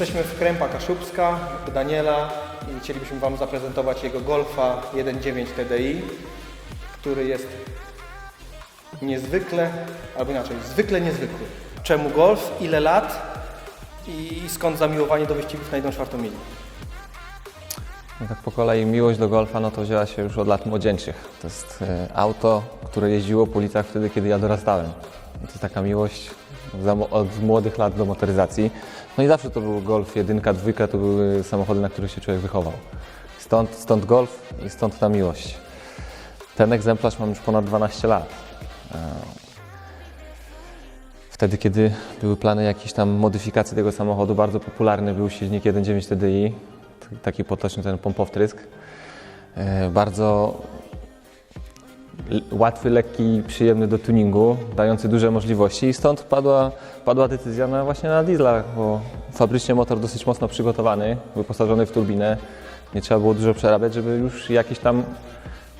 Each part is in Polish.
Jesteśmy w Krępa Kaszubska, u Daniela i chcielibyśmy Wam zaprezentować jego Golfa 1.9 TDI, który jest niezwykle, albo inaczej, zwykle niezwykły. Czemu Golf? Ile lat? I skąd zamiłowanie do wyścigów na 1/4 mili? No tak po kolei miłość do Golfa no to wzięła się już od lat młodzieńczych. To jest auto, które jeździło po ulicach wtedy, kiedy ja dorastałem. To jest taka miłość od młodych lat do motoryzacji. No i zawsze to był Golf 1, 2, to były samochody, na których się człowiek wychował. Stąd Golf i stąd ta miłość. Ten egzemplarz mam już ponad 12 lat. Wtedy, kiedy były plany jakiejś tam modyfikacji tego samochodu, bardzo popularny był silnik 1.9 TDI, taki potoczny ten pompowtrysk. Bardzo łatwy, lekki, przyjemny do tuningu, dający duże możliwości i stąd padła decyzja właśnie na diesla, bo fabrycznie motor dosyć mocno przygotowany, wyposażony w turbinę. Nie trzeba było dużo przerabiać, żeby już jakiś tam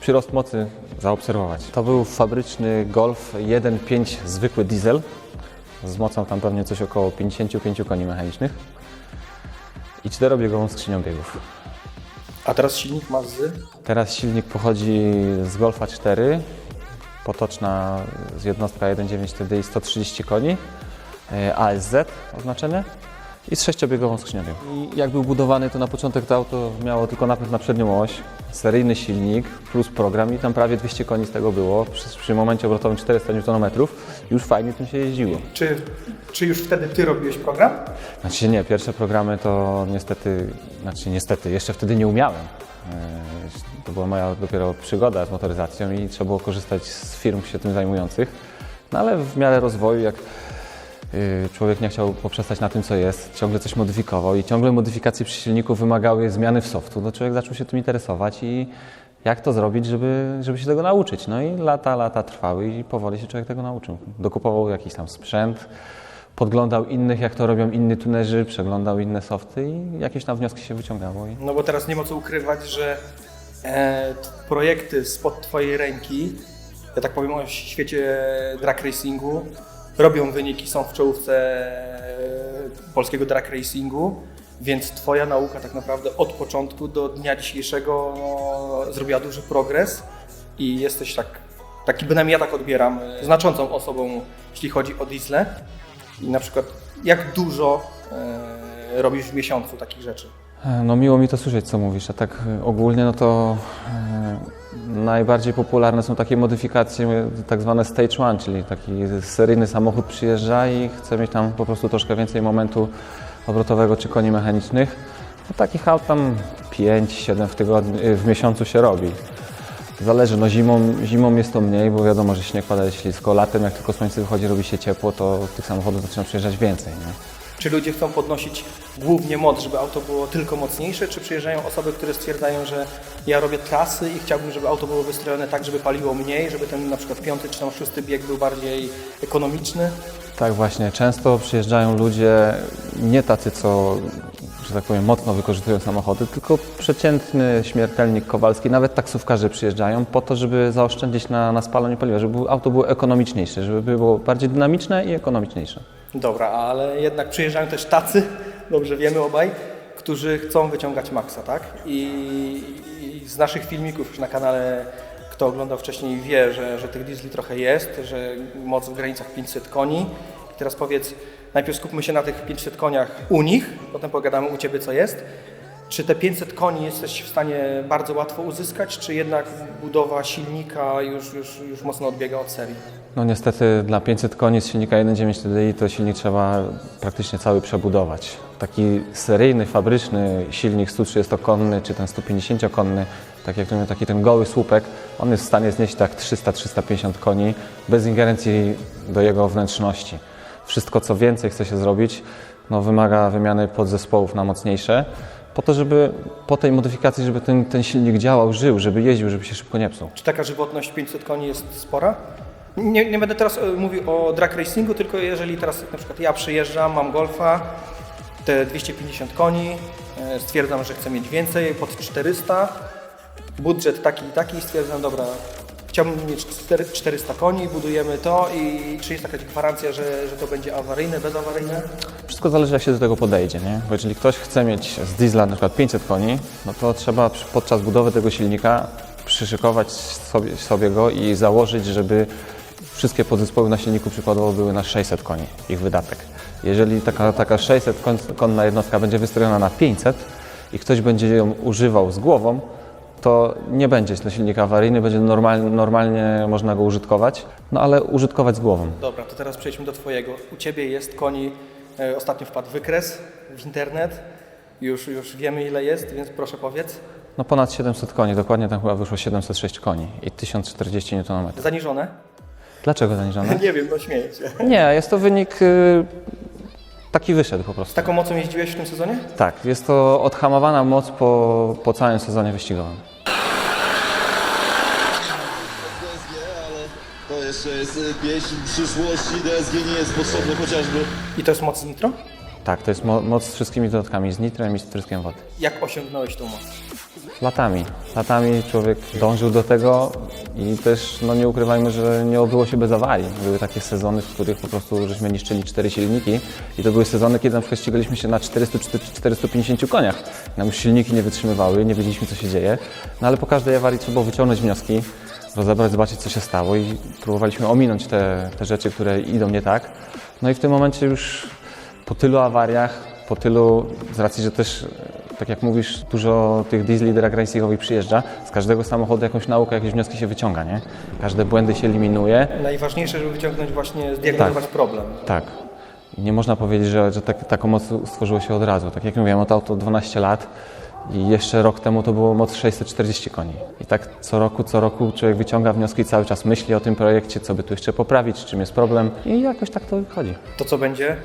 przyrost mocy zaobserwować. To był fabryczny Golf 1.5 zwykły diesel z mocą tam pewnie coś około 55 koni mechanicznych i 4-biegową skrzynią biegów. A teraz silnik ma z? Teraz silnik pochodzi z Golfa 4, potoczna z jednostka 1.9 TDI 130 koni, ASZ oznaczenie i z 6-biegową skrzynią biegów. I jak był budowany, to na początek to auto miało tylko napęd na przednią oś, seryjny silnik plus program i tam prawie 200 koni z tego było. Przy momencie obrotowym 400 Nm już fajnie tym się jeździło. Czy już wtedy Ty robiłeś program? Znaczy nie, pierwsze programy to niestety, jeszcze wtedy nie umiałem. To była moja dopiero przygoda z motoryzacją i trzeba było korzystać z firm się tym zajmujących. No ale w miarę rozwoju, jak człowiek nie chciał poprzestać na tym, co jest, ciągle coś modyfikował i ciągle modyfikacje przy silniku wymagały zmiany w softu, to człowiek zaczął się tym interesować i jak to zrobić, żeby się tego nauczyć. No i lata trwały i powoli się człowiek tego nauczył. Dokupował jakiś tam sprzęt, podglądał innych, jak to robią inni tunerzy, przeglądał inne softy i jakieś tam wnioski się wyciągało. No bo teraz nie ma co ukrywać, że projekty spod Twojej ręki, ja tak powiem o świecie drag racingu, robią wyniki, są w czołówce polskiego drag racingu, więc Twoja nauka tak naprawdę od początku do dnia dzisiejszego zrobiła duży progres i jesteś taki bynajmniej ja tak odbieram, znaczącą osobą, jeśli chodzi o diesle. I na przykład jak dużo robisz w miesiącu takich rzeczy? No miło mi to słyszeć, co mówisz, a tak ogólnie no to najbardziej popularne są takie modyfikacje, tak zwane stage one, czyli taki seryjny samochód przyjeżdża i chce mieć tam po prostu troszkę więcej momentu obrotowego czy koni mechanicznych. No takich aut tam 5-7 w miesiącu się robi. Zależy, no zimą jest to mniej, bo wiadomo, że śnieg pada ślisko. Latem, jak tylko słońce wychodzi, robi się ciepło, to tych samochodów zaczyna przyjeżdżać więcej. Nie? Czy ludzie chcą podnosić głównie moc, żeby auto było tylko mocniejsze, czy przyjeżdżają osoby, które stwierdzają, że ja robię trasy i chciałbym, żeby auto było wystrojone tak, żeby paliło mniej, żeby ten na przykład 5. czy tam 6. bieg był bardziej ekonomiczny? Tak właśnie, często przyjeżdżają ludzie nie tacy, co, że tak powiem, mocno wykorzystują samochody, tylko przeciętny śmiertelnik Kowalski, nawet taksówkarze przyjeżdżają po to, żeby zaoszczędzić na spalaniu paliwa, żeby auto było ekonomiczniejsze, żeby było bardziej dynamiczne i ekonomiczniejsze. Dobra, ale jednak przyjeżdżają też tacy, dobrze wiemy obaj, którzy chcą wyciągać maksa, tak? I z naszych filmików już na kanale, kto oglądał wcześniej, wie, że tych diesli trochę jest, że moc w granicach 500 koni. I teraz powiedz, najpierw skupmy się na tych 500 koniach u nich, potem pogadamy u Ciebie, co jest. Czy te 500 koni jesteś w stanie bardzo łatwo uzyskać, czy jednak budowa silnika już mocno odbiega od serii? No niestety dla 500 koni z silnika 1.9 TDI to silnik trzeba praktycznie cały przebudować. Taki seryjny, fabryczny silnik 130-konny czy ten 150-konny, tak jak taki ten goły słupek, on jest w stanie znieść tak 300-350 koni bez ingerencji do jego wnętrzności. Wszystko co więcej chce się zrobić, no wymaga wymiany podzespołów na mocniejsze, po to, żeby po tej modyfikacji, żeby ten silnik działał, żył, żeby jeździł, żeby się szybko nie psuł. Czy taka żywotność 500 koni jest spora? Nie będę teraz mówił o drag racingu, tylko jeżeli teraz na przykład ja przyjeżdżam, mam Golfa, te 250 koni, stwierdzam, że chcę mieć więcej, pod 400, budżet taki i taki i stwierdzam, dobra, chciałbym mieć 400 koni, budujemy to i czy jest jakaś gwarancja, że to będzie awaryjne, bezawaryjne? Wszystko zależy, jak się do tego podejdzie, nie? Bo jeżeli ktoś chce mieć z diesla na przykład 500 koni, no to trzeba podczas budowy tego silnika przyszykować sobie go i założyć, żeby wszystkie podzespoły na silniku przykładowo były na 600 koni, ich wydatek. Jeżeli taka 600-konna jednostka będzie wystrojona na 500 i ktoś będzie ją używał z głową, to nie będzie to silnik awaryjny, będzie normalnie można go użytkować, no ale użytkować z głową. Dobra, to teraz przejdźmy do Twojego. U Ciebie jest koni, ostatnio wpadł wykres w internet, już wiemy ile jest, więc proszę powiedz. No ponad 700 koni, dokładnie tam chyba wyszło 706 koni i 1040 Nm. Zaniżone? Dlaczego zaniżone? Nie wiem, no śmieję się. Nie, jest to wynik taki wyszedł po prostu. Z taką mocą jeździłeś w tym sezonie? Tak, jest to odhamowana moc po całym sezonie wyścigowym. To jeszcze jest pieśń przyszłości, DSG nie jest potrzebne chociażby. I to jest moc z nitro? Tak, to jest moc z wszystkimi dodatkami, z nitrem i z tryskiem wody. Jak osiągnąłeś tą moc? Latami człowiek dążył do tego i też, no nie ukrywajmy, że nie obyło się bez awarii. Były takie sezony, w których po prostu żeśmy niszczyli 4 silniki i to były sezony, kiedy na przykład ścigaliśmy się na 400-450 koniach. Nam już silniki nie wytrzymywały, nie wiedzieliśmy, co się dzieje, no ale po każdej awarii trzeba było wyciągnąć wnioski, rozebrać, zobaczyć, co się stało i próbowaliśmy ominąć te rzeczy, które idą nie tak. No i w tym momencie już po tylu awariach, z racji, że też, tak jak mówisz, dużo tych diesli drag racingowych przyjeżdża, z każdego samochodu jakąś naukę, jakieś wnioski się wyciąga, nie? Każde błędy się eliminuje. Najważniejsze, żeby wyciągnąć właśnie, zdiagnozować problem. Tak. I nie można powiedzieć, że taką moc stworzyło się od razu. Tak jak mówiłem, to auto 12 lat i jeszcze rok temu to było moc 640 koni. I tak co roku człowiek wyciąga wnioski, cały czas myśli o tym projekcie, co by tu jeszcze poprawić, czym jest problem i jakoś tak to wychodzi. To co będzie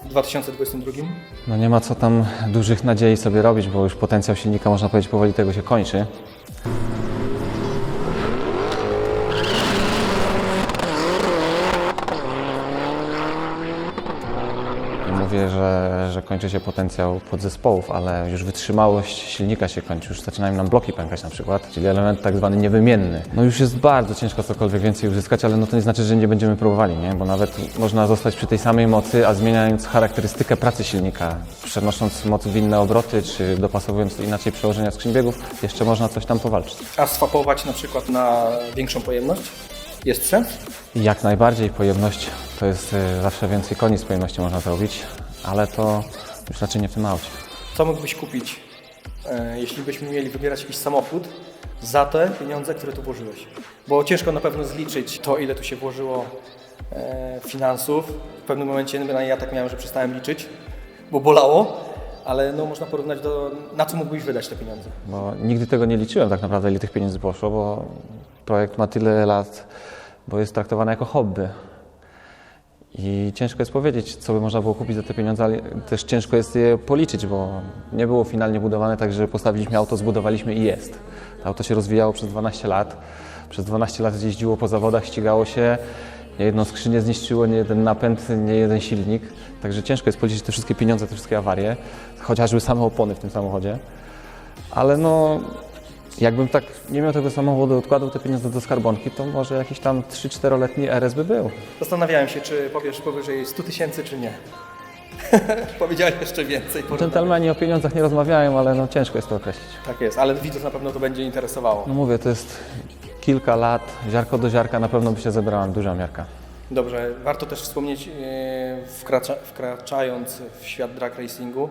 w 2022? No nie ma co tam dużych nadziei sobie robić, bo już potencjał silnika, można powiedzieć, powoli tego się kończy. Nie mówię, że kończy się potencjał podzespołów, ale już wytrzymałość silnika się kończy, już zaczynają nam bloki pękać na przykład, czyli element tak zwany niewymienny. No już jest bardzo ciężko cokolwiek więcej uzyskać, ale no to nie znaczy, że nie będziemy próbowali, nie? Bo nawet można zostać przy tej samej mocy, a zmieniając charakterystykę pracy silnika, przenosząc moc w inne obroty, czy dopasowując inaczej przełożenia skrzyń biegów, jeszcze można coś tam powalczyć. A swapować na przykład na większą pojemność? Jest sens? Jak najbardziej pojemność to jest zawsze więcej koni z pojemności można zrobić, ale to już raczej nie w tym aucie. Co mógłbyś kupić, jeśli byśmy mieli wybierać jakiś samochód za te pieniądze, które tu włożyłeś? Bo ciężko na pewno zliczyć to, ile tu się włożyło finansów. W pewnym momencie ja tak miałem, że przestałem liczyć, bo bolało, ale no, można porównać na co mógłbyś wydać te pieniądze. Bo nigdy tego nie liczyłem tak naprawdę, ile tych pieniędzy poszło, bo projekt ma tyle lat, bo jest traktowany jako hobby. I ciężko jest powiedzieć, co by można było kupić za te pieniądze, ale też ciężko jest je policzyć, bo nie było finalnie budowane tak, że postawiliśmy auto, zbudowaliśmy i jest. To auto się rozwijało przez 12 lat. Przez 12 lat jeździło po zawodach, ścigało się, nie jedną skrzynię zniszczyło, nie jeden napęd, nie jeden silnik. Także ciężko jest policzyć te wszystkie pieniądze, te wszystkie awarie, chociażby same opony w tym samochodzie. Ale no, jakbym tak nie miał tego samochodu, odkładał te pieniądze do skarbonki, to może jakiś tam 3-4-letni RS by był. Zastanawiałem się, czy powiesz powyżej 100 000, czy nie. Powiedziałeś jeszcze więcej. Dżentelmeni o pieniądzach nie rozmawiają, ale no ciężko jest to określić. Tak jest, ale widzów na pewno to będzie interesowało. No mówię, to jest kilka lat, ziarko do ziarka na pewno by się zebrała duża miarka. Dobrze, warto też wspomnieć, wkraczając w świat drag racingu,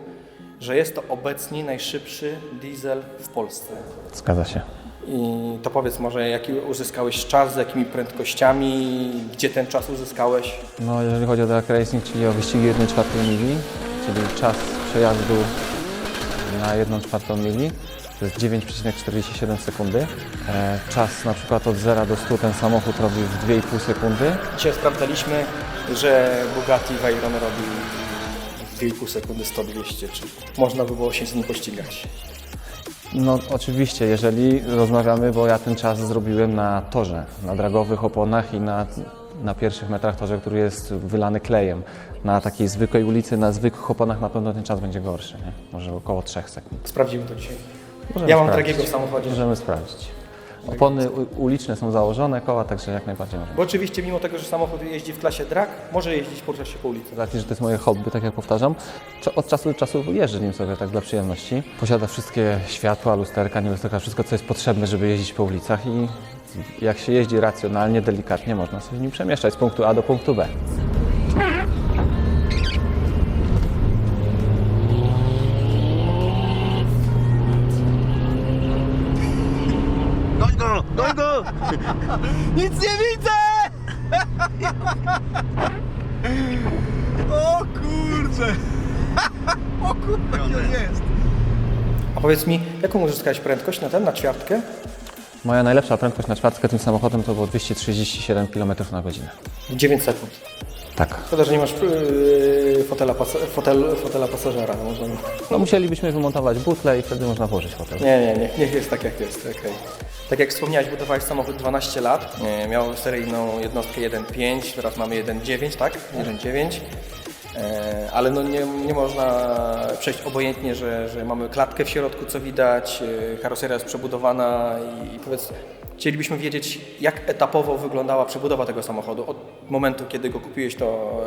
że jest to obecnie najszybszy diesel w Polsce. Zgadza się. I to powiedz może, jaki uzyskałeś czas, z jakimi prędkościami, gdzie ten czas uzyskałeś? No jeżeli chodzi o drag racing, czyli o wyścigi 1/4 mili, czyli czas przejazdu na 1/4 mili, to jest 9,47 sekundy. Czas na przykład od 0 do 100 ten samochód robi w 2,5 sekundy. Dzisiaj sprawdzaliśmy, że Bugatti Veyron robi w 2,5 sekundy 100-200, czyli można by było się z nim pościgać. No oczywiście, jeżeli rozmawiamy, bo ja ten czas zrobiłem na torze, na dragowych oponach i na pierwszych metrach torze, który jest wylany klejem. Na takiej zwykłej ulicy, na zwykłych oponach na pewno ten czas będzie gorszy, nie? Może około 3 sekund. Sprawdzimy to dzisiaj. Możemy Ja mam sprawdzić. Dragiego w samochodzie. Możemy sprawdzić. Opony uliczne są założone, koła, także jak najbardziej możemy. Bo oczywiście mimo tego, że samochód jeździ w klasie drag, może jeździć po czasie po ulicy. Z racji, że to jest moje hobby, tak jak powtarzam, od czasu do czasu jeżdżę nim sobie tak dla przyjemności. Posiada wszystkie światła, lusterka, nie lusterka, wszystko co jest potrzebne, żeby jeździć po ulicach i jak się jeździ racjonalnie, delikatnie, można sobie nim przemieszczać z punktu A do punktu B. Goń go! Nic nie widzę! O kurczę! O kurczę, gdzie on jest? A powiedz mi, jaką uzyskałeś prędkość na ćwiartkę? Moja najlepsza prędkość na czwartkę tym samochodem to było 237 km na godzinę. 9 sekund. Tak. Szkoda, że nie masz fotela pasażera. Można... No musielibyśmy wymontować butle i wtedy można włożyć fotel. Nie, niech jest tak jak jest. Okay. Tak jak wspomniałeś, budowałeś samochód 12 lat, miał seryjną jednostkę 1.5, teraz mamy 1.9, tak? 1.9. Ale no nie można przejść obojętnie, że mamy klatkę w środku, co widać, karoseria jest przebudowana i powiedz, chcielibyśmy wiedzieć, jak etapowo wyglądała przebudowa tego samochodu. Od momentu, kiedy go kupiłeś, to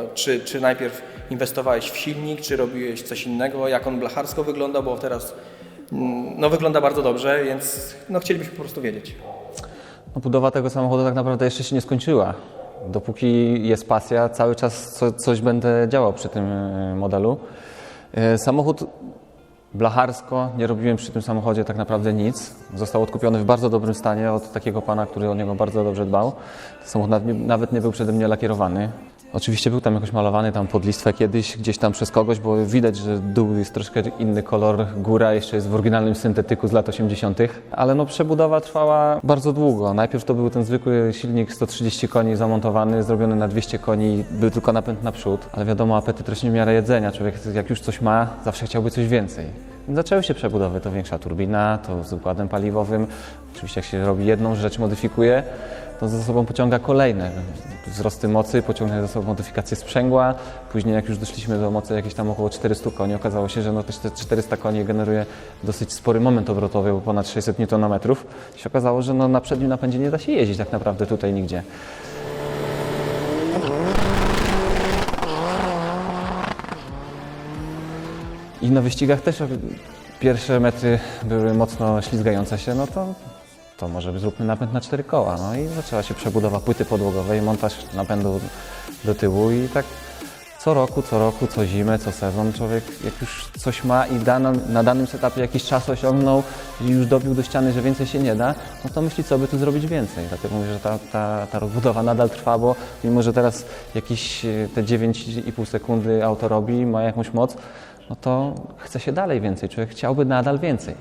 czy najpierw inwestowałeś w silnik, czy robiłeś coś innego, jak on blacharsko wygląda, bo teraz no, wygląda bardzo dobrze, więc no, chcielibyśmy po prostu wiedzieć. No, budowa tego samochodu tak naprawdę jeszcze się nie skończyła. Dopóki jest pasja, cały czas coś będę działał przy tym modelu. Samochód blacharsko, nie robiłem przy tym samochodzie tak naprawdę nic. Został odkupiony w bardzo dobrym stanie od takiego pana, który o niego bardzo dobrze dbał. Samochód nawet nie był przede mnie lakierowany. Oczywiście był tam jakoś malowany tam pod listwę kiedyś, gdzieś tam przez kogoś, bo widać, że dół jest troszkę inny kolor, góra jeszcze jest w oryginalnym syntetyku z lat 80. Ale no przebudowa trwała bardzo długo. Najpierw to był ten zwykły silnik 130 koni zamontowany, zrobiony na 200 koni, był tylko napęd naprzód. Ale wiadomo, apetyt rośnie w miarę jedzenia. Człowiek jak już coś ma, zawsze chciałby coś więcej. Zaczęły się przebudowy, to większa turbina, to z układem paliwowym. Oczywiście jak się robi jedną rzecz, modyfikuje, to za sobą pociąga kolejne wzrosty mocy, pociąga za sobą modyfikację sprzęgła. Później jak już doszliśmy do mocy jakieś tam około 400 koni, okazało się, że no też te 400 koni generuje dosyć spory moment obrotowy, bo ponad 600 Nm. I się okazało, że no na przednim napędzie nie da się jeździć tak naprawdę tutaj nigdzie. I na wyścigach też pierwsze metry były mocno ślizgające się, no to może zróbmy napęd na 4 koła. No i zaczęła się przebudowa płyty podłogowej, montaż napędu do tyłu i tak co roku, co zimę, co sezon człowiek jak już coś ma i na danym setupie jakiś czas osiągnął i już dobił do ściany, że więcej się nie da, no to myśli, co by tu zrobić więcej. Dlatego mówię, że ta rozbudowa nadal trwa, bo mimo, że teraz jakieś te 9,5 sekundy auto robi, ma jakąś moc, no to chce się dalej więcej, człowiek chciałby nadal więcej.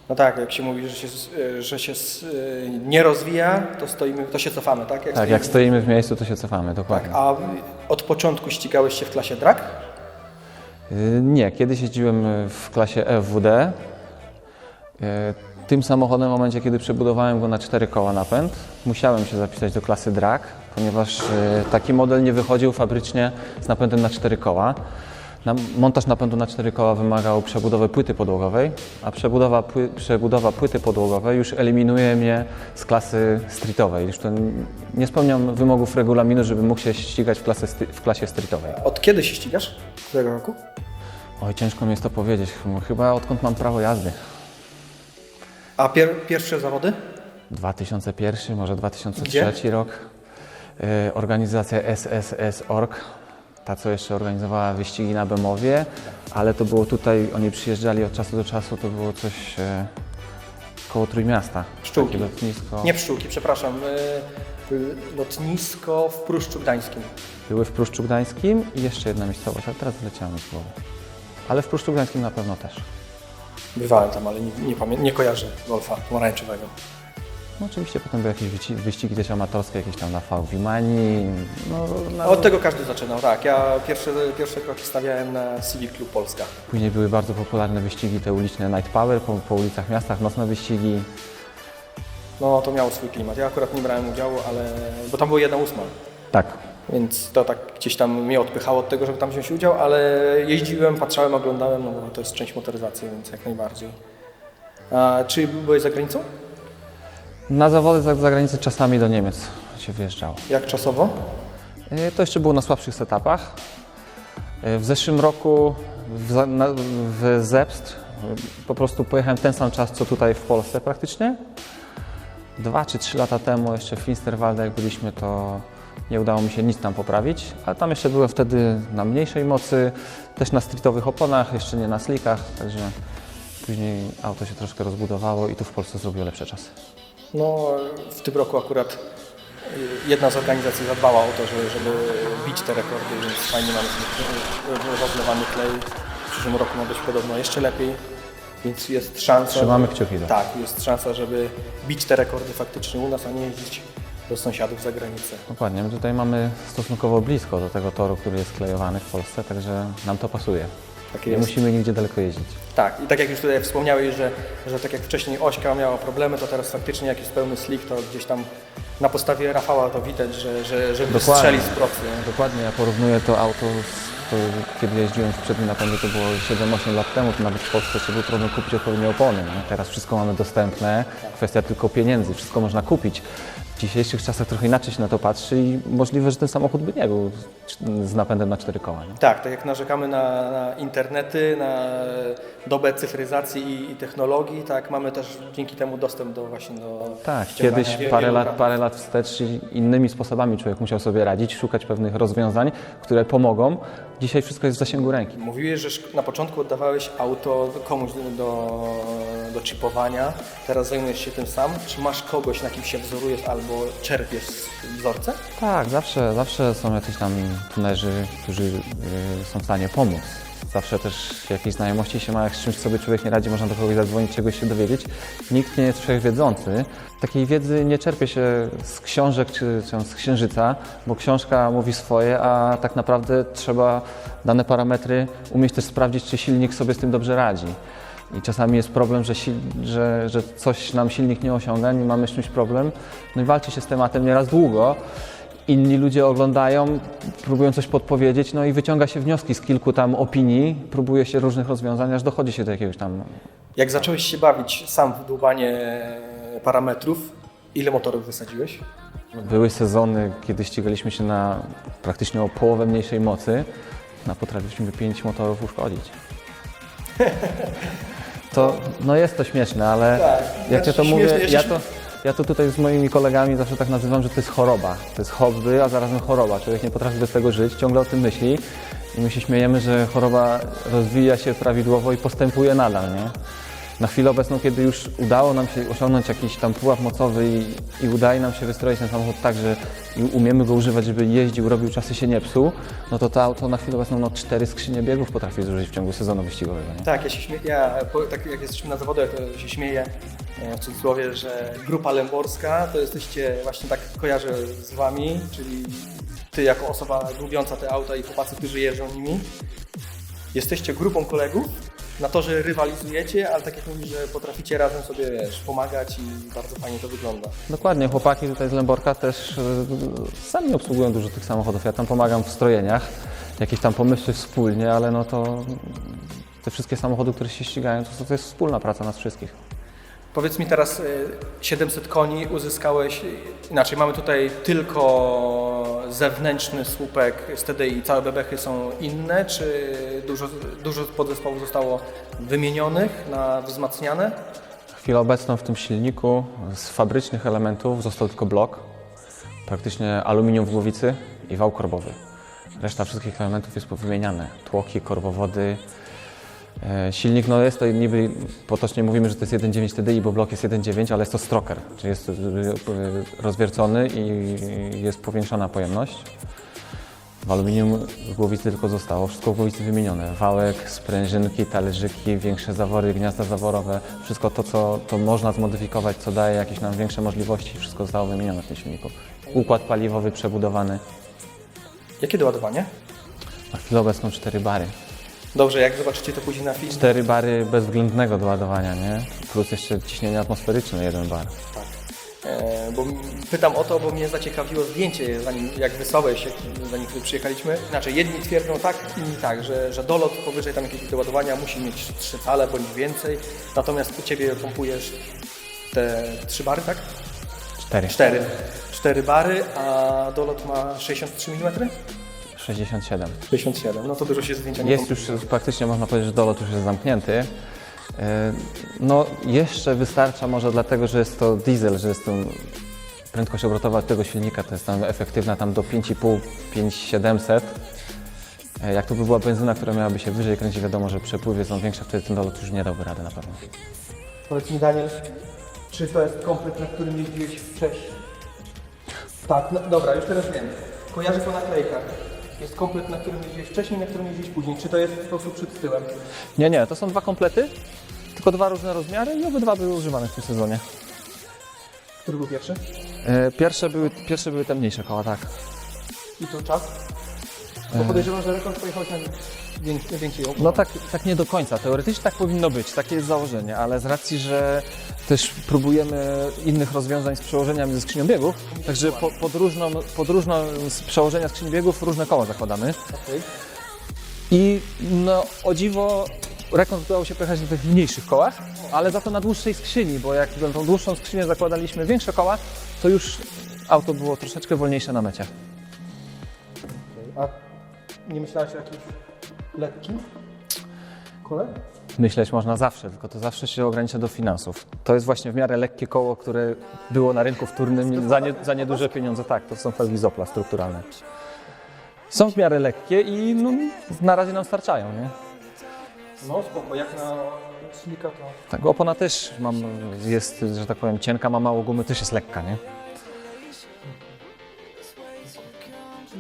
No tak, jak się mówi, że się nie rozwija, to się cofamy, tak? Jak stoimy w miejscu, to się cofamy, dokładnie. Tak, a od początku ścigałeś się w klasie drag? Nie, kiedyś jeździłem w klasie FWD. Tym samochodem w momencie, kiedy przebudowałem go na 4 koła napęd, musiałem się zapisać do klasy drag, ponieważ taki model nie wychodził fabrycznie z napędem na 4 koła. Montaż napędu na 4 koła wymagał przebudowy płyty podłogowej, a przebudowa płyty podłogowej już eliminuje mnie z klasy streetowej. Już to nie spełniam wymogów regulaminu, żeby mógł się ścigać w klasie streetowej. Od kiedy się ścigasz? Którego roku? Oj, ciężko mi jest to powiedzieć. Chyba odkąd mam prawo jazdy. A pierwsze zawody? 2001, może 2003 Gdzie? rok. Organizacja SSS.org. Ta, co jeszcze organizowała wyścigi na Bemowie, ale to było tutaj, oni przyjeżdżali od czasu do czasu, to było coś koło Trójmiasta. Pszczółki. Takie lotnisko. Nie Pszczółki, przepraszam. Lotnisko w Pruszczu Gdańskim. Były w Pruszczu Gdańskim i jeszcze jedna miejscowość, ale teraz wyleciała mi z głowy. Ale w Pruszczu Gdańskim na pewno też. Bywałem tam, ale nie kojarzę golfa pomarańczowego. No oczywiście potem były jakieś wyścigi też amatorskie, jakieś tam na VW Mani. Od tego każdy zaczynał, tak. Ja pierwsze kroki stawiałem na Civic Club Polska. Później były bardzo popularne wyścigi, te uliczne Night Power po ulicach, miastach, nocne wyścigi. No to miało swój klimat. Ja akurat nie brałem udziału, bo tam było 1/8. Tak. Więc to tak gdzieś tam mnie odpychało od tego, żeby tam wziąć udział, ale jeździłem, patrzałem, oglądałem, no bo to jest część motoryzacji, więc jak najbardziej. A czy byłeś za granicą? Na zawody za granicę czasami do Niemiec się wyjeżdżało. Jak czasowo? To jeszcze było na słabszych setupach. W zeszłym roku w Zebst po prostu pojechałem ten sam czas, co tutaj w Polsce praktycznie. 2 czy 3 lata temu jeszcze w Finsterwalde jak byliśmy, to nie udało mi się nic tam poprawić, ale tam jeszcze byłem wtedy na mniejszej mocy, też na streetowych oponach, jeszcze nie na slickach, także później auto się troszkę rozbudowało i tu w Polsce zrobiło lepsze czasy. No, w tym roku akurat jedna z organizacji zadbała o to, żeby bić te rekordy, więc fajnie mamy rozlewany klej. W przyszłym roku ma być podobno jeszcze lepiej, więc jest szansa... Trzymamy kciuki. Tak, jest szansa, żeby bić te rekordy faktycznie u nas, a nie jeździć do sąsiadów za granicę. Dokładnie, my tutaj mamy stosunkowo blisko do tego toru, który jest klejowany w Polsce, także nam to pasuje. Tak Nie jest. musimy nigdzie daleko jeździć. Tak, i tak jak już tutaj wspomniałeś, że tak jak wcześniej Ośka miała problemy, to teraz faktycznie jak jest pełny slick, to gdzieś tam na podstawie Rafała to widać, że wystrzeli z procy. Dokładnie, ja porównuję to auto kiedy jeździłem w przednim napędzie, to było 7-8 lat temu, to nawet w Polsce jeszcze był problem kupić odpowiednie opony. Nie? Teraz wszystko mamy dostępne, kwestia tylko pieniędzy, wszystko można kupić. W dzisiejszych czasach trochę inaczej się na to patrzy i możliwe, że ten samochód by nie był z napędem na 4 koła. Nie? Tak jak narzekamy na internety, na dobę cyfryzacji i technologii, tak mamy też dzięki temu dostęp do Tak, ściągania kiedyś wielu parę lat wstecz innymi sposobami człowiek musiał sobie radzić, szukać pewnych rozwiązań, które pomogą. Dzisiaj wszystko jest w zasięgu ręki. Mówiłeś, że na początku oddawałeś auto komuś do chipowania, teraz zajmujesz się tym sam. Czy masz kogoś, na kim się wzorujesz albo czerpiesz wzorce? Tak, zawsze są jacyś tam tunerzy, którzy są w stanie pomóc. Zawsze też jakieś znajomości się ma, jak z czymś sobie człowiek nie radzi, można do kogoś zadzwonić, czegoś się dowiedzieć. Nikt nie jest wszechwiedzący. Takiej wiedzy nie czerpie się z książek czy z księżyca, bo książka mówi swoje, a tak naprawdę trzeba dane parametry umieć też sprawdzić, czy silnik sobie z tym dobrze radzi. I czasami jest problem, że coś nam silnik nie osiąga, nie mamy z czymś problem. No i walczy się z tematem nieraz długo. Inni ludzie oglądają, próbują coś podpowiedzieć, no i wyciąga się wnioski z kilku tam opinii, próbuje się różnych rozwiązań, aż dochodzi się do jakiegoś tam... Jak zacząłeś się bawić sam w dłubanie parametrów, ile motorów wysadziłeś? Były sezony, kiedy ścigaliśmy się na praktycznie o połowę mniejszej mocy, potrafiliśmy 5 motorów uszkodzić. To, no jest to śmieszne, ale Tak, jak ja to śmieszne, mówię, ja to tutaj z moimi kolegami zawsze tak nazywam, że to jest choroba. To jest hobby, a zarazem choroba. Człowiek nie potrafi bez tego żyć, ciągle o tym myśli i my się śmiejemy, że choroba rozwija się prawidłowo i postępuje nadal, nie? Na chwilę obecną, kiedy już udało nam się osiągnąć jakiś tam pułap mocowy i udaje nam się wystroić ten samochód tak, że umiemy go używać, żeby jeździł, robił czasy, się nie psuł, no to auto na chwilę obecną 4 skrzynie biegów potrafi zużyć w ciągu sezonu wyścigowego. Nie? Tak, ja się śmieję, tak jak jesteśmy na zawodach, to się śmieję w cudzysłowie, że grupa lęborska to jesteście, właśnie tak kojarzę z wami, czyli ty jako osoba lubiąca te auta i chłopacy, którzy jeżdżą nimi. Jesteście grupą kolegów, na to, że rywalizujecie, ale tak jak mówisz, że potraficie razem sobie pomagać i bardzo fajnie to wygląda. Dokładnie, chłopaki tutaj z Lęborka też sami obsługują dużo tych samochodów. Ja tam pomagam w strojeniach, jakieś tam pomysły wspólnie, ale no to te wszystkie samochody, które się ścigają, to jest wspólna praca nas wszystkich. Powiedz mi teraz, 700 koni uzyskałeś, inaczej mamy tutaj tylko zewnętrzny słupek z TDI, całe bebechy są inne, czy dużo podzespołów zostało wymienionych na wzmacniane? W chwilę obecną w tym silniku z fabrycznych elementów został tylko blok, praktycznie aluminium w głowicy i wał korbowy. Reszta wszystkich elementów jest powymieniane, tłoki, korbowody. Silnik, no jest to niby, potocznie mówimy, że to jest 1.9 TDI, bo blok jest 1.9, ale jest to stroker, czyli jest rozwiercony i jest powiększona pojemność. W aluminium w głowicy tylko zostało, wszystko w głowicy wymienione. Wałek, sprężynki, talerzyki, większe zawory, gniazda zaworowe, wszystko to, co to można zmodyfikować, co daje jakieś nam większe możliwości, wszystko zostało wymienione w tym silniku. Układ paliwowy przebudowany. Jakie doładowanie? Na chwilę obecną 4 bary. Dobrze, jak zobaczycie to później na filmie. 4 bary bezwzględnego doładowania, nie? Plus jeszcze ciśnienie atmosferyczne 1 bar. Tak. Bo pytam o to, bo mnie zaciekawiło zdjęcie, jak wysłałeś, zanim tutaj przyjechaliśmy. Znaczy, jedni twierdzą tak, inni tak, że dolot powyżej tam jakiegoś doładowania musi mieć 3 cale bądź więcej, natomiast u Ciebie pompujesz te 3 bary, tak? 4. 4 bary, a dolot ma 63 mm? 67. 67, no to dużo się zdjęcia nie Jest już praktycznie, można powiedzieć, że dolot już jest zamknięty. No jeszcze wystarcza może dlatego, że jest to diesel, że jest to prędkość obrotowa tego silnika, to jest tam efektywna tam do 5,5, 5,700. Jak to by była benzyna, która miałaby się wyżej kręcić, wiadomo, że przepływy są większe, wtedy ten dolot już nie dałby rady na pewno. Powiedz mi, Daniel, czy to jest komplet, na którym jeździłeś wcześniej? Tak, no, dobra, już teraz wiem. Kojarzę po naklejkach. Jest komplet, na którym jeździłeś wcześniej, na którym jeździłeś później. Czy to jest po prostu przed tyłem? Nie, to są 2 komplety, tylko 2 różne rozmiary i obydwa były używane w tym sezonie. Który był pierwszy? Pierwsze były te mniejsze koła, tak. I to czas? Bo podejrzewam, że rekord pojechałeś na większej opcji. No tak nie do końca. Teoretycznie tak powinno być, takie jest założenie, ale z racji, że też próbujemy innych rozwiązań z przełożeniami ze skrzynią biegów, także pod różną z przełożenia skrzyni biegów różne koła zakładamy. Okej. I no o dziwo rekord udało się pojechać na tych mniejszych kołach, ale za to na dłuższej skrzyni, bo jak na tą dłuższą skrzynię zakładaliśmy większe koła, to już auto było troszeczkę wolniejsze na mecie. A nie myślałeś o jakimś lekkim kole? Myśleć można zawsze, tylko to zawsze się ogranicza do finansów. To jest właśnie w miarę lekkie koło, które było na rynku wtórnym za nieduże pieniądze. Tak, to są felgi Zopla strukturalne. Są w miarę lekkie i no, na razie nam starczają, nie? No spoko, jak na silnika to... Tak, opona też jest, że tak powiem, cienka, ma mało gumy, też jest lekka, nie?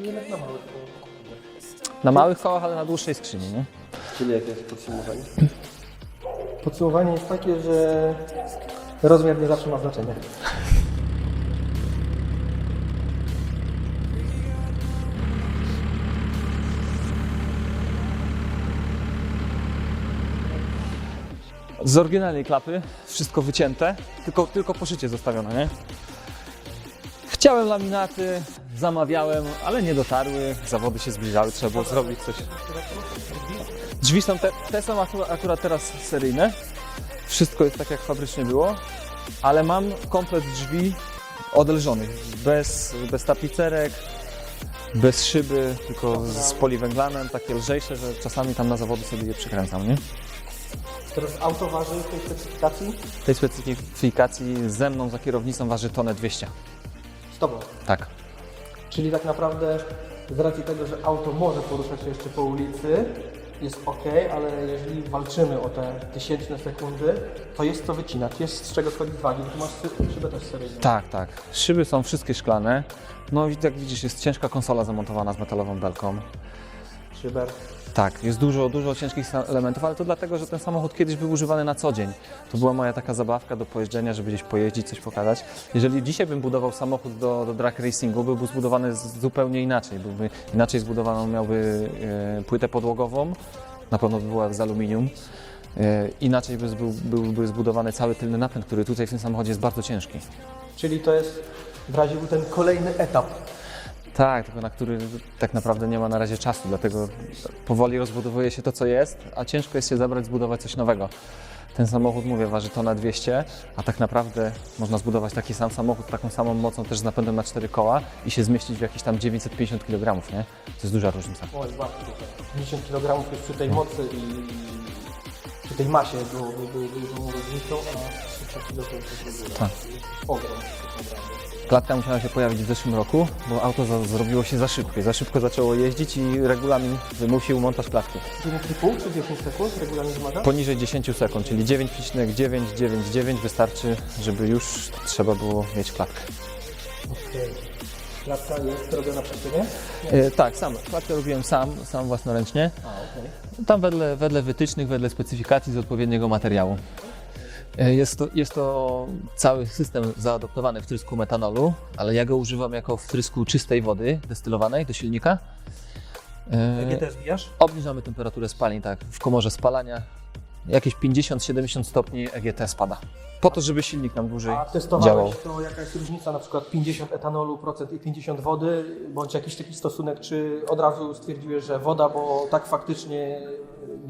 Nie jednak na mały. Na małych kołach, ale na dłuższej skrzyni, nie? Czyli jakie jest podsumowanie? Podsumowanie jest takie, że rozmiar nie zawsze ma znaczenie. Z oryginalnej klapy, wszystko wycięte, tylko poszycie zostawione, nie? Chciałem laminaty, zamawiałem, ale nie dotarły, zawody się zbliżały, trzeba było zrobić coś. Drzwi są te są akurat teraz seryjne, wszystko jest tak jak fabrycznie było, ale mam komplet drzwi odelżonych, bez tapicerek, bez szyby, tylko z poliwęglanem, takie lżejsze, że czasami tam na zawody sobie je przykręcam, nie? Teraz auto waży w tej specyfikacji? W tej specyfikacji ze mną za kierownicą waży tonę 200. Z tobą. Tak. Czyli tak naprawdę z racji tego, że auto może poruszać się jeszcze po ulicy, jest ok, ale jeżeli walczymy o te tysięczne sekundy, to jest co wycinać, jest z czego schodzić z wagi, bo tu masz szybę też seryjną. Tak. Szyby są wszystkie szklane. No i jak widzisz, jest ciężka konsola zamontowana z metalową belką. Szyber. Tak, jest dużo ciężkich elementów, ale to dlatego, że ten samochód kiedyś był używany na co dzień. To była moja taka zabawka do pojeżdżenia, żeby gdzieś pojeździć, coś pokazać. Jeżeli dzisiaj bym budował samochód do drag racingu, byłby zbudowany zupełnie inaczej. Byłby inaczej zbudowaną, miałby płytę podłogową, na pewno by była z aluminium. Inaczej byłby zbudowany cały tylny napęd, który tutaj w tym samochodzie jest bardzo ciężki. Czyli to jest w razie był ten kolejny etap. Tak, tylko na który tak naprawdę nie ma na razie czasu, dlatego powoli rozbudowuje się to, co jest, a ciężko jest się zabrać, zbudować coś nowego. Ten samochód, mówię, waży tonę 200, a tak naprawdę można zbudować taki sam samochód, taką samą mocą, też z napędem na 4 koła i się zmieścić w jakieś tam 950 kg, nie? To jest duża różnica. O, jest bardzo dużo. 50 kg już przy tej mocy i przy tej masie byłoby dużą różnicą, a 3 kg to jest w ogóle Tak. ogrom. Klatka musiała się pojawić w zeszłym roku, bo auto zrobiło się za szybko zaczęło jeździć i regulamin wymusił montaż klatki. 9,5 czy 10 sekund regulamin wymaga? Poniżej 10 sekund, czyli 9,999 wystarczy, żeby już trzeba było mieć klatkę. Okej. Klatka jest robiona przez Ciebie? Tak, klatkę robiłem sam własnoręcznie. A, okej. Tam wedle wytycznych, wedle specyfikacji z odpowiedniego materiału. Jest to cały system zaadoptowany w wtrysku metanolu, ale ja go używam jako wtrysku czystej wody destylowanej do silnika. Jakie też zbijasz? Obniżamy temperaturę spalin, tak, w komorze spalania. Jakieś 50-70 stopni EGT spada. Po to, żeby silnik nam dłużej A testowałeś działał. to jakaś różnica, na przykład 50 etanolu procent i 50 wody, bądź jakiś taki stosunek, czy od razu stwierdziłeś, że woda, bo tak faktycznie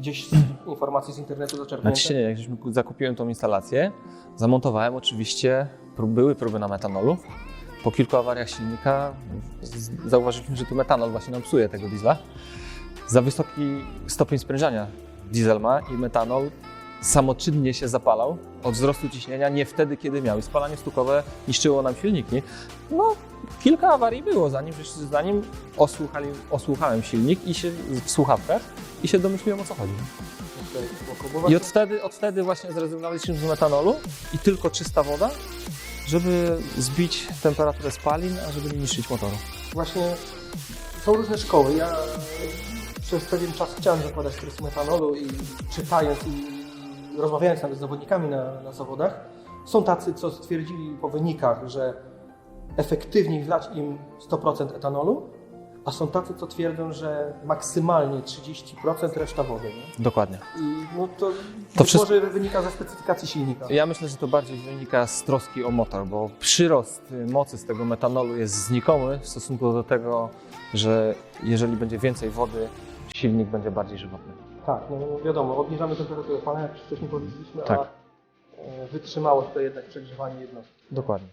gdzieś z informacji z internetu zaczerpnięte? Znaczy nie, jak już zakupiłem tą instalację, zamontowałem oczywiście, były próby na metanolu. Po kilku awariach silnika zauważyliśmy, że tu metanol właśnie nam psuje tego diesla. Za wysoki stopień sprężania diesel ma i metanol samoczynnie się zapalał od wzrostu ciśnienia, nie wtedy, kiedy miał. I spalanie stukowe niszczyło nam silniki. No, kilka awarii było, zanim osłuchałem silnik i się w słuchawkach i się domyśliłem, o co chodzi. I od wtedy właśnie zrezygnowaliśmy z metanolu i tylko czysta woda, żeby zbić temperaturę spalin, a żeby nie niszczyć motoru. Właśnie są różne szkoły. Ja przez pewien czas chciałem zakładać tryb metanolu i czytając i rozmawiając nawet z zawodnikami na zawodach, są tacy, co stwierdzili po wynikach, że efektywniej wlać im 100% etanolu, a są tacy, co twierdzą, że maksymalnie 30% reszta wody. Nie? Dokładnie. I no to wszystko może wynika ze specyfikacji silnika. Ja myślę, że to bardziej wynika z troski o motor, bo przyrost mocy z tego metanolu jest znikomy w stosunku do tego, że jeżeli będzie więcej wody, silnik będzie bardziej żywotny. Tak, no wiadomo, obniżamy temperaturę pana, jak wcześniej powiedzieliśmy, Tak. a wytrzymałość to jednak przegrzewanie jednostki. Dokładnie.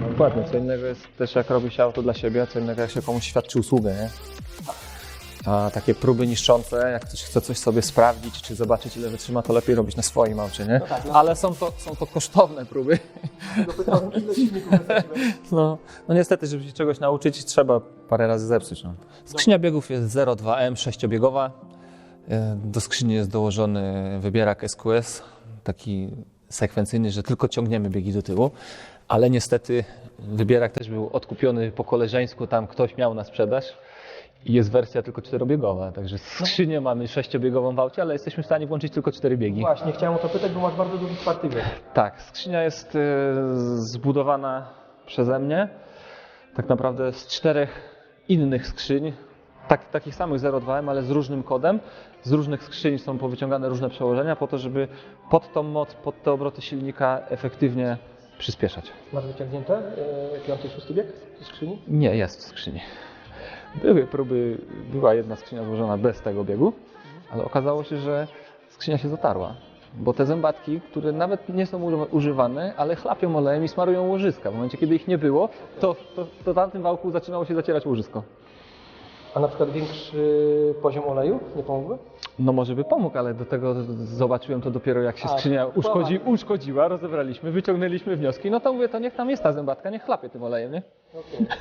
Dokładnie, co innego jest też jak robi się auto dla siebie, a co innego jak się komuś świadczy usługę, nie? A takie próby niszczące, jak ktoś chce coś sobie sprawdzić, czy zobaczyć ile wytrzyma, to lepiej robić na swoim aucie, nie? No tak, no. Ale są to kosztowne próby. Dopytałem, ile silników wystarczy. No niestety, żeby się czegoś nauczyć, trzeba parę razy zepsuć. No. Skrzynia biegów jest 0,2M, 6-biegowa. Do skrzyni jest dołożony wybierak SQS, taki sekwencyjny, że tylko ciągniemy biegi do tyłu. Ale niestety wybierak też był odkupiony po koleżeńsku, tam ktoś miał na sprzedaż i jest wersja tylko 4-biegowa. Także skrzynię mamy 6-biegową w aucie, ale jesteśmy w stanie włączyć tylko 4 biegi. Właśnie, chciałem o to pytać, bo masz bardzo duży czwarty bieg. Tak, skrzynia jest zbudowana przeze mnie tak naprawdę z 4 innych skrzyń, takich samych 0,2M, ale z różnym kodem. Z różnych skrzyń są powyciągane różne przełożenia po to, żeby pod tą moc, pod te obroty silnika efektywnie przyspieszać. Masz wyciągnięte 5. i 6. bieg ze skrzyni? Nie, jest w skrzyni. Były próby, była jedna skrzynia złożona bez tego biegu, ale okazało się, że skrzynia się zatarła. Bo te zębatki, które nawet nie są używane, ale chlapią olejem i smarują łożyska. W momencie, kiedy ich nie było, to na tym wałku zaczynało się zacierać łożysko. A na przykład większy poziom oleju nie pomógłby? No może by pomógł, ale do tego zobaczyłem to dopiero jak się skrzynia uszkodziła, rozebraliśmy, wyciągnęliśmy wnioski, no to mówię, to niech tam jest ta zębatka, niech chlapie tym olejem, nie? Okay.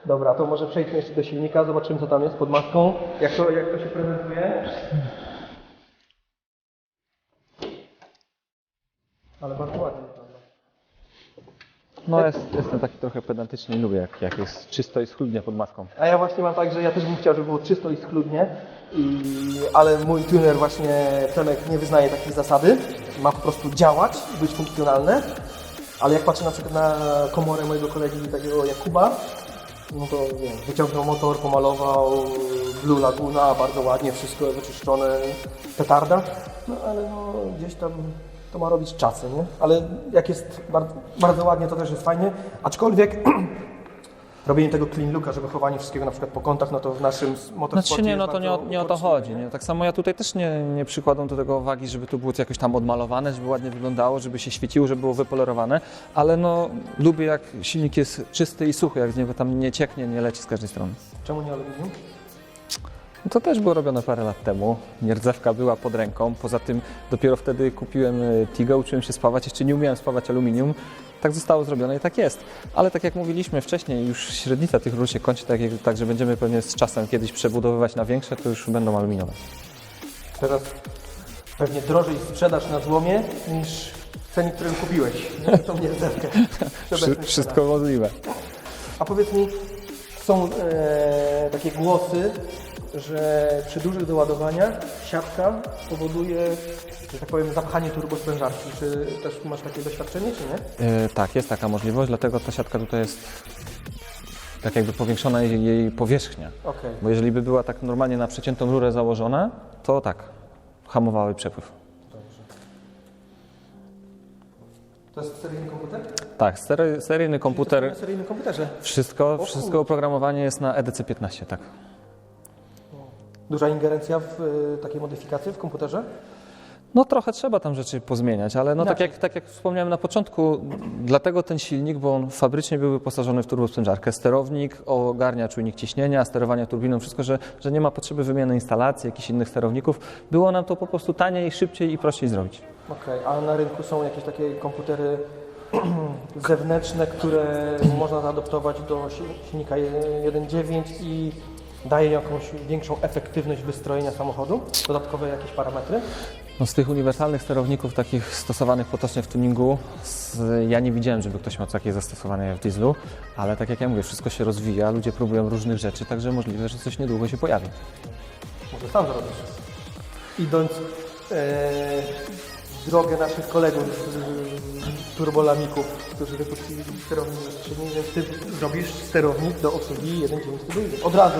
Dobra, to może przejdźmy jeszcze do silnika, zobaczymy co tam jest pod maską, jak to się prezentuje. Ale bardzo ładnie wygląda. No jestem taki trochę pedantyczny i lubię jak jest czysto i schludnie pod maską. A ja właśnie mam tak, że ja też bym chciał, żeby było czysto i schludnie, ale mój tuner właśnie, Przemek, nie wyznaje takiej zasady. Ma po prostu działać i być funkcjonalne. Ale jak patrzę na przykład na komorę mojego kolegi takiego Jakuba, no to wiem, wyciągnął motor, pomalował, Blue Laguna, bardzo ładnie, wszystko wyczyszczone, petarda. No ale no, gdzieś tam to ma robić czasem, nie? Ale jak jest bardzo, bardzo ładnie, to też jest fajnie. Aczkolwiek robienie tego clean looka, żeby chowanie wszystkiego na przykład po kątach, no to w naszym motorsporcie Znaczy nie, no jest to bardzo nie o to uporczywe, chodzi. Nie? Tak samo ja tutaj też nie przykładam do tego uwagi, żeby to było jakoś tam odmalowane, żeby ładnie wyglądało, żeby się świeciło, żeby było wypolerowane, ale no lubię jak silnik jest czysty i suchy, jak z niego tam nie cieknie, nie leci z każdej strony. Czemu nie aluminium? No to też było robione parę lat temu. Nierdzewka była pod ręką. Poza tym dopiero wtedy kupiłem Tigę, uczyłem się spawać. Jeszcze nie umiałem spawać aluminium. Tak zostało zrobione i tak jest. Ale tak jak mówiliśmy wcześniej, już średnica tych rur się kończy, tak że będziemy pewnie z czasem kiedyś przebudowywać na większe, to już będą aluminiowe. Teraz pewnie drożej sprzedasz na złomie niż cenie, którym kupiłeś. Nie? Tą nierdzewkę. Wszystko możliwe. A powiedz mi, są takie głosy, że przy dużych doładowaniach siatka powoduje, że tak powiem, zapchanie turbosprężarki. Czy też masz takie doświadczenie, czy nie? Tak, jest taka możliwość, dlatego ta siatka tutaj jest tak jakby powiększona jej powierzchnia. Okej. Bo jeżeli by była tak normalnie na przeciętą rurę założona, to tak, hamowały przepływ. To jest seryjny komputer? Tak, seryjny komputer, Na seryjnym komputerze. wszystko kurde. oprogramowanie jest na EDC15, tak. Duża ingerencja w takie modyfikacje w komputerze? No trochę trzeba tam rzeczy pozmieniać, ale no Inaczej. tak jak wspomniałem na początku, dlatego ten silnik, bo on fabrycznie był wyposażony w turbosprzężarkę, sterownik, ogarnia czujnik ciśnienia, sterowania turbiną, wszystko, że nie ma potrzeby wymiany instalacji, jakichś innych sterowników. Było nam to po prostu taniej, szybciej i prościej zrobić. Okej, a na rynku są jakieś takie komputery zewnętrzne, które można zaadoptować do silnika 1.9 i daje jakąś większą efektywność wystrojenia samochodu? Dodatkowe jakieś parametry? No z tych uniwersalnych sterowników takich stosowanych potocznie w tuningu, ja nie widziałem, żeby ktoś miał takie zastosowane w dieslu, ale tak jak ja mówię, wszystko się rozwija, ludzie próbują różnych rzeczy, także możliwe, że coś niedługo się pojawi. Może sam zrobisz. Idąc w drogę naszych kolegów z turbolamików, którzy wypuścili sterownik zastrzelny, więc ty zrobisz sterownik do obsługi 1.9 od razu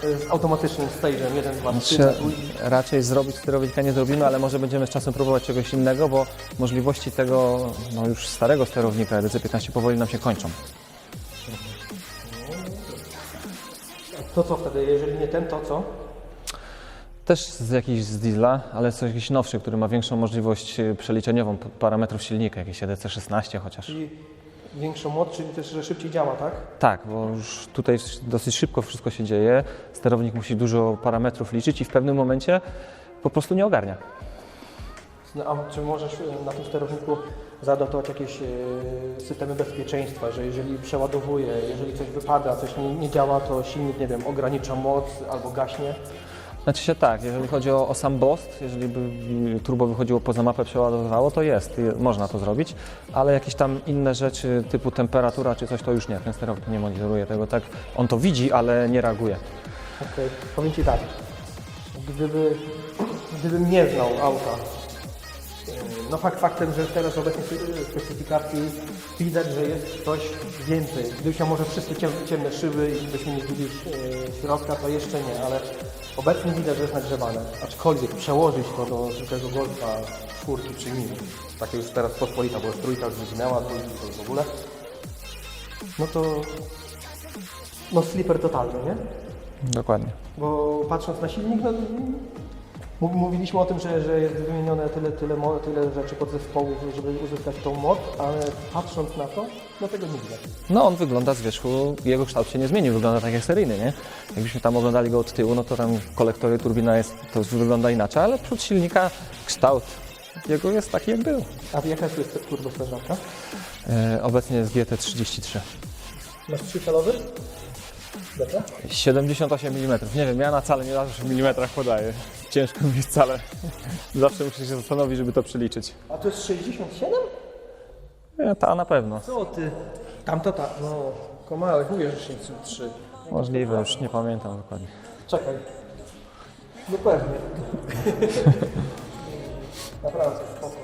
z automatycznym stage'em 1, 2, 3, Raczej zrobić sterownika nie zrobimy, ale może będziemy z czasem próbować czegoś innego, bo możliwości tego no już starego sterownika EDC15 powoli nam się kończą. To co wtedy? Jeżeli nie ten, to co? Też z diesla, ale coś jakiś nowszy, który ma większą możliwość przeliczeniową parametrów silnika, jakieś EDC16 chociaż. Czyli większą moc, czyli też, że szybciej działa, tak? Tak, bo już tutaj dosyć szybko wszystko się dzieje, sterownik musi dużo parametrów liczyć i w pewnym momencie po prostu nie ogarnia. No, a czy możesz na tym sterowniku zaadaptować jakieś systemy bezpieczeństwa, że jeżeli przeładowuje, jeżeli coś wypada, coś nie działa, to silnik, nie wiem, ogranicza moc albo gaśnie? Znaczy się tak, jeżeli chodzi o sam BOST, jeżeli by turbo wychodziło poza mapę, przeładowywało, to można to zrobić, ale jakieś tam inne rzeczy typu temperatura czy coś, to już nie, ten sterownik nie monitoruje tego, tak, on to widzi, ale nie reaguje. Okej, powiem Ci tak, gdybym nie znał auta, no faktem, że teraz w obecnej specyfikacji widać, że jest coś więcej. Gdybyś miał może wszystkie ciemne szyby i byśmy nie widzieli środka, to jeszcze nie, ale obecnie widać, że jest nagrzewane. Aczkolwiek przełożyć to do zwykłego Golfa 4 czy Mini, takie już teraz pospolita, bo już trójka już wyginęła, trójki to już w ogóle, no to no slipper totalny, nie? Dokładnie. Bo patrząc na silnik, no, mówiliśmy o tym, że jest wymienione tyle rzeczy podzespołów, żeby uzyskać tą moc, ale patrząc na to, no tego nie widać. No on wygląda z wierzchu, jego kształt się nie zmienił, wygląda tak jak seryjny, nie? Jakbyśmy tam oglądali go od tyłu, no to tam kolektory, turbina to wygląda inaczej, ale przód silnika, kształt jego jest taki jak był. A jaka jest turbosprężarka? Obecnie jest GT33. Masz 3-calowy? Dobrze? 78 mm. Nie wiem, ja na cale nie zawsze w milimetrach podaję. Ciężko mi jest cale. Zawsze muszę się zastanowić, żeby to przeliczyć. A to jest 67? Ta na pewno. Co ty? Tamto tak, no. Komałek, mówię, że 63. Możliwe, już nie pamiętam dokładnie. Czekaj. No pewnie. Naprawdę, spoko.